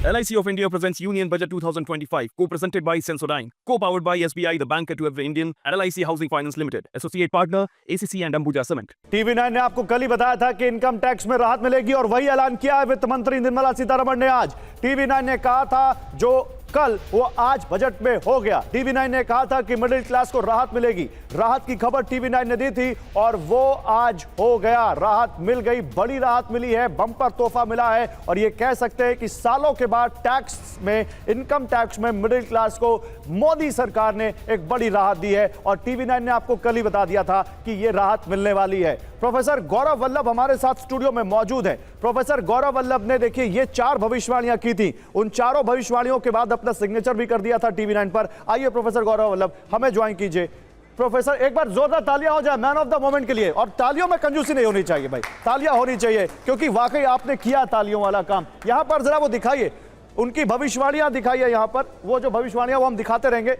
LIC of India presents Union Budget 2025, co-presented by Sensodyne, co-powered by SBI, the banker to every Indian, and LIC Housing Finance Limited, associate partner ACC and Ambuja Cement. TV9 ने आपको कल ही बताया था कि income tax में राहत मिलेगी और वही ऐलान किया है वित्त मंत्री निर्मला सीतारमण ने आज। TV9 ने कहा था जो कल वो आज बजट में हो गया। TV9 ने कहा था कि मिडिल क्लास को राहत मिलेगी। राहत की खबर TV9 ने दी थी और वो आज हो गया। राहत मिल गई, बड़ी राहत मिली है, बम्पर तोहफा मिला है और ये कह सकते हैं कि सालों के बाद टैक्स में, इनकम टैक्स में मिडिल क्लास को मोदी सरकार ने एक बड़ी राहत दी है और TV9 ने आपको कल ही बता दिया था कि ये राहत मिलने वाली है। प्रोफेसर गौरव वल्लभ हमारे साथ स्टूडियो में मौजूद है। प्रोफेसर गौरव वल्लभ ने देखिए ये 4 भविष्यवाणियां की थी, उन चारों भविष्यवाणियों के बाद अपना सिग्नेचर भी कर दिया था TV9 पर। आइए प्रोफेसर गौरव वल्लभ हमें ज्वाइन कीजिए। प्रोफेसर एक बार जोरदार तालियां हो जाए मैन ऑफ द मोमेंट के लिए, और तालियों में कंजूसी नहीं होनी चाहिए भाई, तालियां होनी चाहिए क्योंकि वाकई आपने किया तालियों वाला काम। यहां पर जरा वो दिखाइए, उनकी भविष्यवाणियां दिखाइए। यहां पर वो जो भविष्यवाणियां वो हम दिखाते रहेंगे।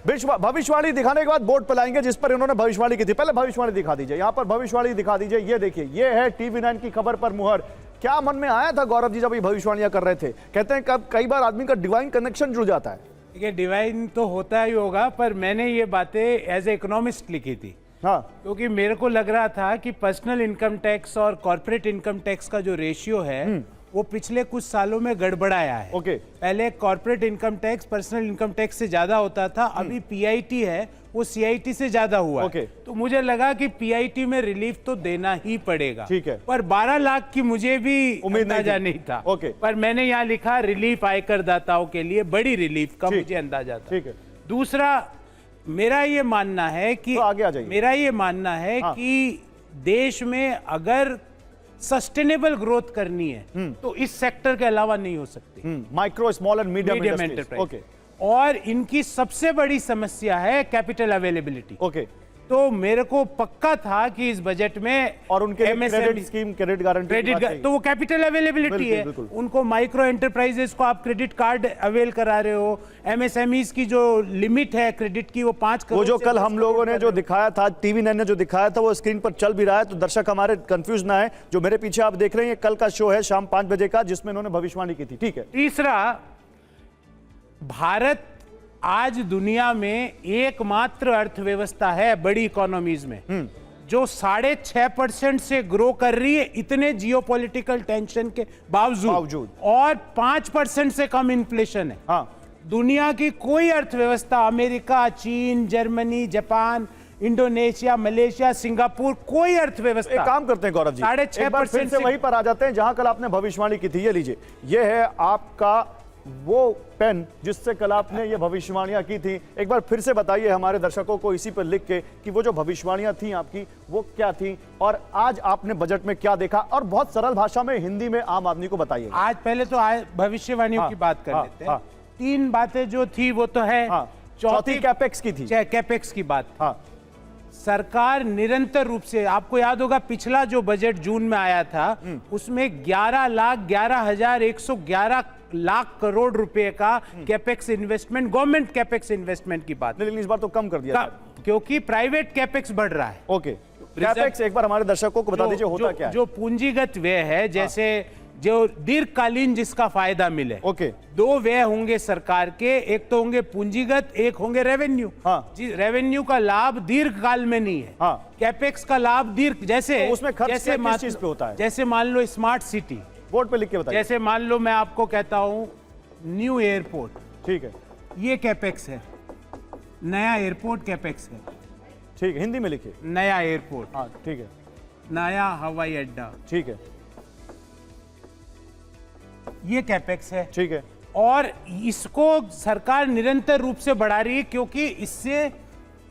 भविष्यवाणी दिखाने के बाद बोर्ड पर लाएंगे जिस पर इन्होंने भविष्यवाणी की थी। पहले भविष्यवाणी दिखा दीजिए, यहां पर भविष्यवाणी दिखा दीजिए। ये देखिए, ये है TV9 की खबर पर मुहर। क्या मन में आया था गौरव जी जब ये भविष्यवाणियां कर रहे थे? कहते हैं कई बार आदमी का डिवाइन कनेक्शन जुड़ जाता है। देखिए, डिवाइन तो होता ही होगा, पर मैंने ये बातें एज ए इकोनॉमिस्ट लिखी थी। हाँ, क्योंकि मेरे को लग रहा था कि पर्सनल इनकम टैक्स और कॉर्पोरेट इनकम टैक्स का जो रेशियो है वो पिछले कुछ सालों में गड़बड़ाया है। ओके। पहले corporate income tax personal income tax से ज्यादा होता था, अभी PIT है वो CIT से ज्यादा हुआ। ओके। तो मुझे लगा कि PIT में रिलीफ तो देना ही पड़ेगा। ठीक है। पर 12 लाख की मुझे भी उम्मीद नहीं था। ओके। पर मैंने यहाँ लिखा रिलीफ आयकर दाताओं के लिए, बड़ी रिलीफ का मुझे अंदाजा था। ठीक है। दूसरा, मेरा ये मानना है कि तो आगे आ जाइए। मेरा ये मानना है कि देश में अगर सस्टेनेबल ग्रोथ करनी है तो इस सेक्टर के अलावा नहीं हो सकती। Micro, small and medium industries. Okay. और इनकी सबसे बड़ी समस्या है कैपिटल अवेलेबिलिटी। ओके। तो मेरे को पक्का था कि इस बजट में और उनके क्रेडिट स्कीम, क्रेडिट गारंटी, तो वो कैपिटल अवेलेबिलिटी है। उनको माइक्रो एंटरप्राइजेस को आप क्रेडिट कार्ड अवेल करा रहे हो। MSMEs की जो लिमिट है क्रेडिट की वो 5 करोड़। वो जो कल हम लोगों ने जो दिखाया था, TV9 ने जो दिखाया था वो स्क्रीन पर चल भी रहा है, तो दर्शक हमारे कंफ्यूज ना है। जो मेरे पीछे आप देख रहे हैं कल का शो है शाम 5 बजे का, जिसमें उन्होंने भविष्यवाणी की थी। ठीक है। तीसरा, भारत आज दुनिया में एकमात्र अर्थव्यवस्था है बड़ी इकोनॉमीज में जो 6.5% से ग्रो कर रही है, इतने जियोपॉलिटिकल टेंशन के बावजूद, और 5% से कम इन्फ्लेशन है। हाँ। दुनिया की कोई अर्थव्यवस्था, अमेरिका, चीन, Germany, Japan, Indonesia, Malaysia, Singapore, कोई अर्थव्यवस्था। एक काम करते हैं गौरव जी, 6.5% से वहीं पर आ जाते हैं जहां कल आपने भविष्यवाणी की थी। ये लीजिए, ये है आपका वो पेन जिससे कल आपने ये भविष्यवाणियां की थी। एक बार फिर से बताइए हमारे दर्शकों को इसी पर लिख के कि वो जो भविष्यवाणियां थी आपकी वो क्या थी और आज आपने बजट में क्या देखा, और बहुत सरल भाषा में हिंदी में आम आदमी को बताइए। आज पहले तो भविष्यवाणियों की बात कर लेते हैं। 3 बातें जो थी वो तो है। चौथी कैपेक्स की थी। कैपेक्स की बात। सरकार निरंतर रूप से, आपको याद होगा पिछला जो बजट जून में आया था उसमें 11,11,111 लाख करोड़ रुपए का capex investment, government capex investment की बात। लेकिन इस बार तो कम कर दिया क्योंकि प्राइवेट कैपेक्स बढ़ रहा है। ओके। कैपेक्स एक बार हमारे दर्शकों को बता दीजिए होता क्या है। जो पूंजीगत व्यय है, जैसे जो दीर्घकालीन जिसका फायदा मिले। ओके। 2 व्यय होंगे सरकार के, एक तो होंगे पूंजीगत, एक होंगे रेवेन्यू। रेवेन्यू का लाभ दीर्घकाल में नहीं है। कैपेक्स का लाभ जैसे तो उसमें खर्च किस चीज पे होता है? जैसे मान लो स्मार्ट सिटी, बोर्ड पे लिख के बताइए। जैसे मान लो मैं आपको कहता हूं न्यू एयरपोर्ट, ठीक है, ये कैपेक्स है। नया एयरपोर्ट कैपेक्स है। ठीक है, हिंदी में लिखिए। नया एयरपोर्ट। हाँ, ठीक है। नया हवाई अड्डा, ठीक है, ये कैपेक्स है। ठीक है। और इसको सरकार निरंतर रूप से बढ़ा रही है क्योंकि इससे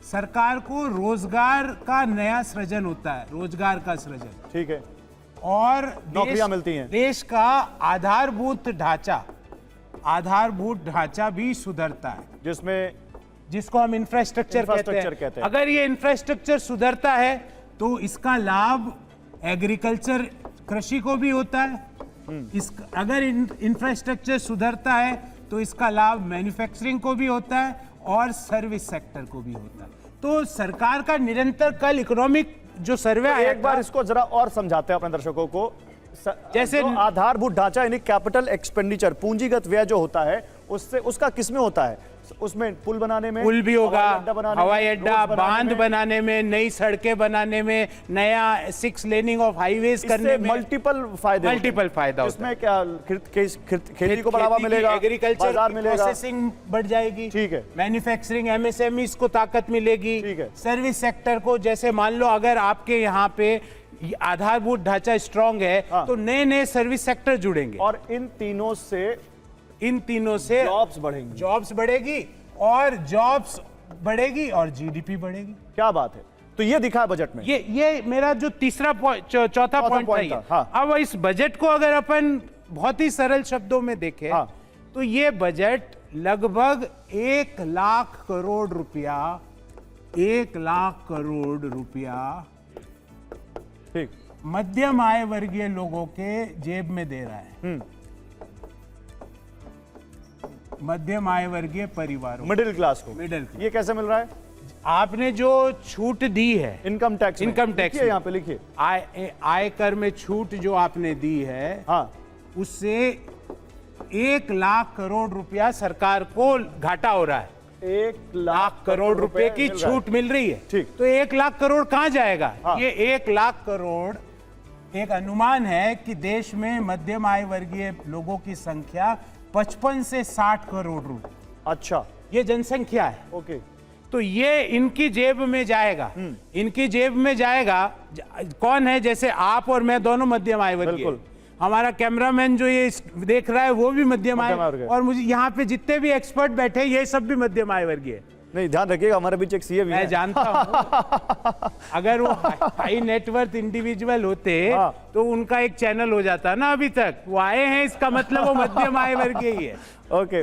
सरकार को रोजगार का नया सृजन होता है, रोजगार का सृजन। ठीक है। और नौकरियां मिलती हैं। देश का आधारभूत ढांचा भी सुधरता है, जिसको हम इंफ्रास्ट्रक्चर कहते हैं। अगर ये इंफ्रास्ट्रक्चर सुधरता है तो इसका लाभ एग्रीकल्चर, कृषि को भी होता है। अगर इंफ्रास्ट्रक्चर सुधरता है तो इसका लाभ मैन्युफैक्चरिंग को भी होता है और सर्विस सेक्टर को भी होता है। तो सरकार का निरंतर, कल इकोनॉमिक जो सर्वे आया, एक बार इसको जरा और समझाते हैं अपने दर्शकों को। जैसे जो आधारभूत ढांचा यानी कैपिटल एक्सपेंडिचर, पूंजीगत व्यय जो होता है उससे उसका किसमें होता है? उसमें पुल बनाने में, पुल भी होगा, हवाई अड्डा, रोड बांध बनाने में, नई सड़कें बनाने में, नया 6 लेनिंग ऑफ हाईवेज करने में मल्टीपल फायदा होता है। इसमें क्या खेती को बढ़ावा मिलेगा, एग्रीकल्चर बाजार मिलेगा, प्रोसेसिंग बढ़ जाएगी, ठीक है, मैन्युफैक्चरिंग एमएसएमईज को ताकत मिलेगी, ठीक है, सर्विस सेक्टर को, जैसे मान लो अगर आपके यहाँ पे आधारभूत ढांचा स्ट्रांग है तो नए नए सर्विस सेक्टर जुड़ेंगे और इन तीनों से जॉब्स बढ़ेगी और जॉब्स बढ़ेगी और जीडीपी बढ़ेगी। क्या बात है। तो ये दिखा है बजट में, ये मेरा जो चौथा पॉइंट था। हाँ। अब इस बजट को अगर अपन बहुत ही सरल शब्दों में देखें, हाँ। तो ये बजट लगभग 1 लाख करोड़ रुपया, 1 लाख करोड़ रुपया ठीक, मध्यम आय वर्गीय लोगों के जेब में दे रहा है, मध्यम आय वर्गीय परिवारों, मिडिल क्लास को। ये कैसे मिल रहा है? आपने जो छूट दी है इनकम टैक्स यहाँ पे लिखिए, आयकर में छूट जो आपने दी है, हाँ, उससे 1 लाख करोड़ रुपया सरकार को घाटा हो रहा है। 1 लाख करोड़ रुपए की छूट मिल रही है। ठीक, तो 1 लाख करोड़ कहां जाएगा? हाँ। ये 1 लाख करोड़ एक अनुमान है कि देश में मध्यम आय वर्गीय लोगों की संख्या 55 से 60 करोड़। अच्छा, ये जनसंख्या है। ओके, तो ये इनकी जेब में जाएगा, इनकी जेब में जाएगा। कौन है? जैसे आप और मैं दोनों मध्यम आय वर्गीय, हमारा कैमरामैन जो ये देख रहा है वो भी मध्यम आय, और मुझे यहाँ पे जितने भी एक्सपर्ट बैठे हैं ये सब भी मध्यम आय वर्गीय। नहीं, ध्यान रखिएगा, हमारे बीच एक सीए भी है। मैं जानता हूँ। अगर वो हाई नेटवर्थ इंडिविजुअल होते तो उनका एक चैनल हो जाता ना अभी तक। वो आए हैं, इसका मतलब वो मध्यम आय वर्गीय ही है। ओके,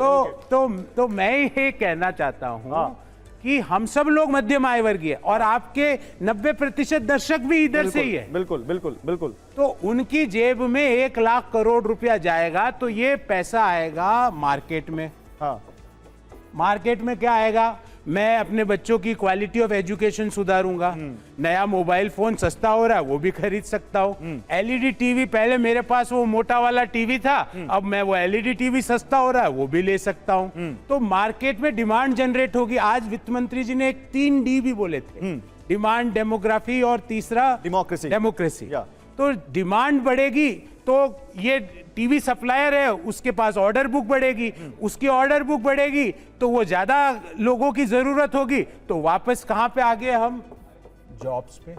तो मैं ये कहना चाहता हूँ कि हम सब लोग मध्यम आय वर्गीय, और आपके 90% दर्शक भी इधर से ही है। बिल्कुल बिल्कुल बिल्कुल। तो उनकी जेब में 1 लाख करोड़ रुपया जाएगा, तो ये पैसा आएगा मार्केट में। हाँ, मार्केट में क्या आएगा? मैं अपने बच्चों की क्वालिटी ऑफ एजुकेशन सुधारूंगा, नया मोबाइल फोन सस्ता हो रहा है वो भी खरीद सकता हूँ, एलईडी टीवी, पहले मेरे पास वो मोटा वाला टीवी था, अब मैं वो एलईडी टीवी सस्ता हो रहा है वो भी ले सकता हूँ। तो मार्केट में डिमांड जनरेट होगी। आज वित्त मंत्री जी ने एक 3D भी बोले थे, डिमांड, डेमोग्राफी और तीसरा डेमोक्रेसी। तो डिमांड बढ़ेगी तो ये टीवी सप्लायर है उसके पास ऑर्डर बुक बढ़ेगी, उसकी ऑर्डर बुक बढ़ेगी तो वो ज्यादा लोगों की जरूरत होगी, तो वापस कहां पे आ गए हम? जॉब्स पे।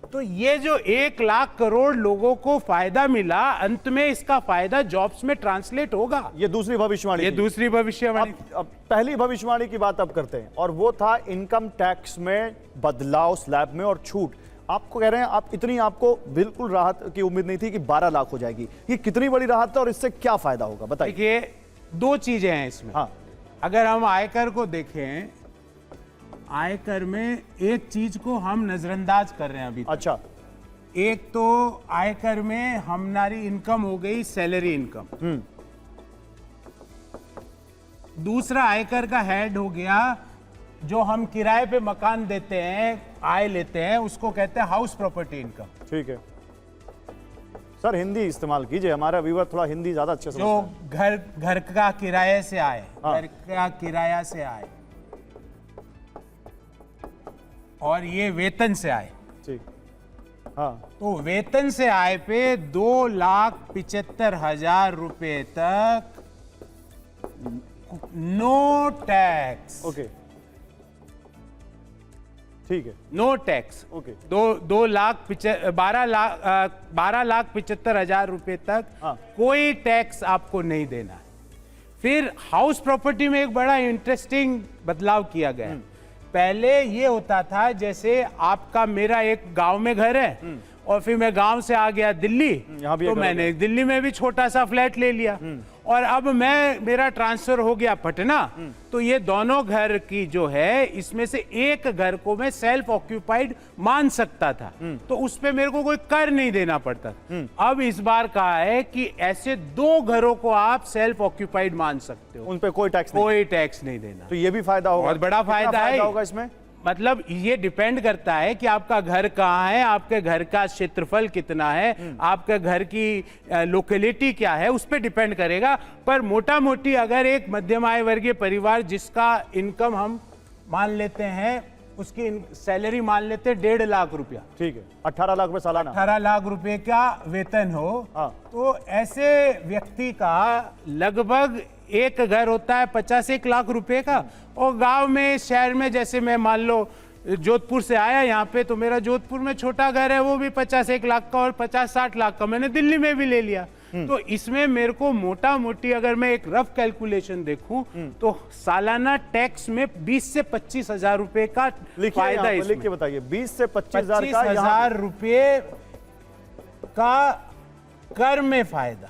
तो ये जो 1 लाख करोड़ लोगों को फायदा मिला, अंत में इसका फायदा जॉब्स में ट्रांसलेट होगा। ये दूसरी भविष्यवाणी, ये दूसरी भविष्यवाणी। अब पहली भविष्यवाणी की बात अब करते हैं, और वो था इनकम टैक्स में बदलाव, स्लैब में और छूट। आपको कह रहे हैं आप इतनी, आपको बिल्कुल राहत की उम्मीद नहीं थी कि 12 लाख हो जाएगी। ये कितनी बड़ी राहत है और इससे क्या फायदा होगा बताइए। देखिए, 2 चीजें हैं इसमें। हाँ, अगर हम आयकर को देखें, आयकर में एक चीज को हम नजरअंदाज कर रहे हैं अभी। अच्छा, एक तो आयकर में हमारी इनकम हो गई सैलरी इनकम, दूसरा आयकर का हेड हो गया जो हम किराए पे मकान देते हैं, आय लेते हैं, उसको कहते हैं हाउस प्रॉपर्टी इनकम। ठीक है सर, हिंदी इस्तेमाल कीजिए, हमारा व्यूअर थोड़ा हिंदी ज्यादा अच्छे से जो घर का किराए से आए, घर का किराया से आए, और ये वेतन से आए। ठीक, हाँ, तो वेतन से आय पे 2,75,000 रुपए तक नो टैक्स। ओके, ठीक है, नो टैक्स। ओके, 12,75,000 रुपए तक कोई टैक्स आपको नहीं देना। फिर हाउस प्रॉपर्टी में एक बड़ा इंटरेस्टिंग बदलाव किया गया। पहले ये होता था, जैसे आपका मेरा एक गांव में घर है और फिर मैं गांव से आ गया दिल्ली, तो मैंने दिल्ली में भी छोटा सा फ्लैट ले लिया, और अब मेरा ट्रांसफर हो गया पटना, तो ये दोनों घर की जो है इसमें से एक घर को मैं सेल्फ ऑक्यूपाइड मान सकता था, तो उस पे मेरे को कोई कर नहीं देना पड़ता। अब इस बार कहा है कि ऐसे 2 घरों को आप सेल्फ ऑक्यूपाइड मान सकते हो, उन पे कोई टैक्स नहीं देना। तो ये भी फायदा होगा, बहुत बड़ा फायदा है होगा इसमें। मतलब ये डिपेंड करता है कि आपका घर कहाँ है, आपके घर का क्षेत्रफल कितना है, आपके घर की लोकेलिटी क्या है, उस पर डिपेंड करेगा। पर मोटा मोटी अगर एक मध्यम आय वर्गीय परिवार जिसका इनकम हम मान लेते हैं, उसकी सैलरी मान लेते हैं 1.5 लाख रुपया, ठीक है, 18 लाख रुपए सालाना, 18 लाख रुपए का वेतन हो, तो ऐसे व्यक्ति का लगभग एक घर होता है 50-1 लाख रुपए का। और गांव में, शहर में, जैसे मैं मान लो जोधपुर से आया यहाँ पे, तो मेरा जोधपुर में छोटा घर है, वो भी 50-1 लाख का और 50-60 लाख का मैंने दिल्ली में भी ले लिया। तो इसमें मेरे को मोटा मोटी अगर मैं एक रफ कैलकुलेशन देखूं तो सालाना टैक्स में 20 से 25 हजार रुपए का फायदा, लिख के बताइए, 20 से 25,000 रुपए का कर में फायदा।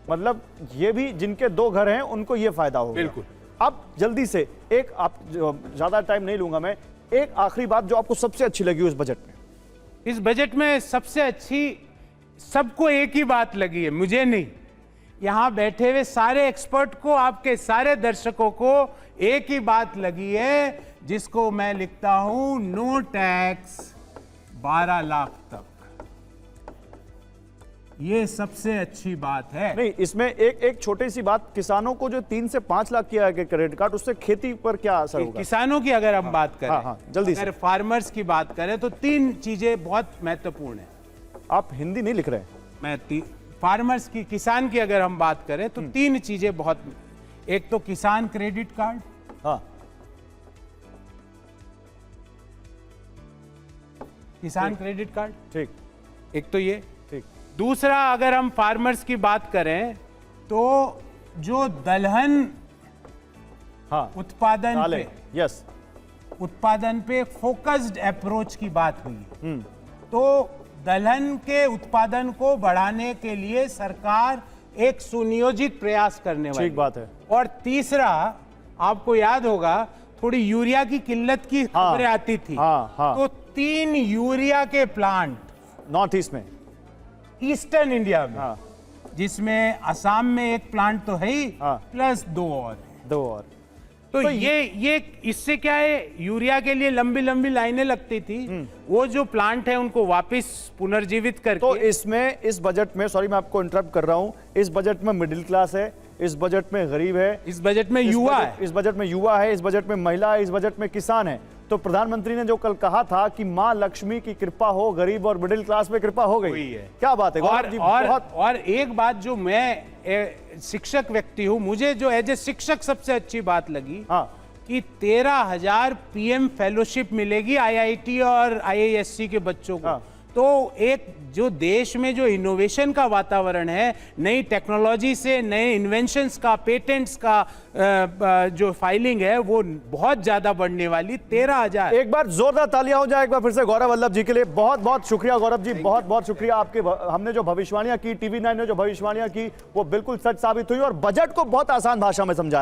मतलब ये भी जिनके 2 घर हैं उनको ये फायदा होगा। बिल्कुल। अब जल्दी से एक, आप ज्यादा टाइम नहीं लूंगा मैं, एक आखिरी बात जो आपको सबसे अच्छी लगी इस बजट में। इस बजट में सबसे अच्छी, सबको एक ही बात लगी है, मुझे नहीं, यहां बैठे हुए सारे एक्सपर्ट को, आपके सारे दर्शकों को एक ही बात लगी है, जिसको मैं लिखता हूं, नो टैक्स 12 लाख तक। ये सबसे अच्छी बात है। नहीं, इसमें एक छोटी सी बात, किसानों को जो 3 से 5 लाख किया है क्रेडिट कार्ड, उससे खेती पर क्या असर होगा? किसानों की अगर हम बात करें, जल्दी अगर फार्मर्स की बात करें तो 3 चीजें बहुत महत्वपूर्ण है। आप हिंदी नहीं लिख रहे? मैं फार्मर्स की, किसान की अगर हम बात करें तो 3 चीजें बहुत, एक तो किसान क्रेडिट कार्ड, किसान क्रेडिट कार्ड, ठीक, एक तो ये, ठीक। दूसरा, अगर हम फार्मर्स की बात करें तो जो दलहन उत्पादन पे, यस, उत्पादन पे फोकस्ड अप्रोच की बात हुई, तो दलहन के उत्पादन को बढ़ाने के लिए सरकार एक सुनियोजित प्रयास करने वाली, ठीक बात है। और तीसरा, आपको याद होगा थोड़ी यूरिया की किल्लत की खबरें आती थी, तो 3 यूरिया के प्लांट नॉर्थ ईस्ट में, ईस्टर्न इंडिया में, जिसमें असम में एक प्लांट तो है ही, प्लस 2 और। तो ये इससे क्या है, यूरिया के लिए लंबी लंबी लाइनें लगती थी, वो जो प्लांट है उनको वापस पुनर्जीवित करके, तो इसमें, इस बजट में, सॉरी मैं आपको इंटरप्ट कर रहा हूं, इस बजट में मिडिल क्लास है, इस बजट में गरीब है, इस बजट में युवा है, इस बजट में युवा है, इस बजट में महिला है, इस बजट में किसान है। तो प्रधानमंत्री ने जो कल कहा था कि मां लक्ष्मी की कृपा हो, गरीब और मिडिल क्लास पे कृपा हो गई है, क्या बात है। और एक बात जो मैं शिक्षक व्यक्ति हूं, मुझे जो एज ए शिक्षक सबसे अच्छी बात लगी, कि 13,000 पीएम फेलोशिप मिलेगी आईआईटी और आईआईएससी के बच्चों को। तो एक जो देश में जो इनोवेशन का वातावरण है, नई टेक्नोलॉजी से, नए इन्वेंशंस का, पेटेंट्स का जो फाइलिंग है, वो बहुत ज्यादा बढ़ने वाली। 13,000। एक बार जोरदार तालियां हो जाए एक बार फिर से गौरव वल्लभ जी के लिए। बहुत बहुत शुक्रिया गौरव जी, बहुत बहुत शुक्रिया। आपके हमने जो भविष्यवाणियां की, TV9 ने जो भविष्यवाणियां की, वो बिल्कुल सच साबित हुई और बजट को बहुत आसान भाषा में समझाया।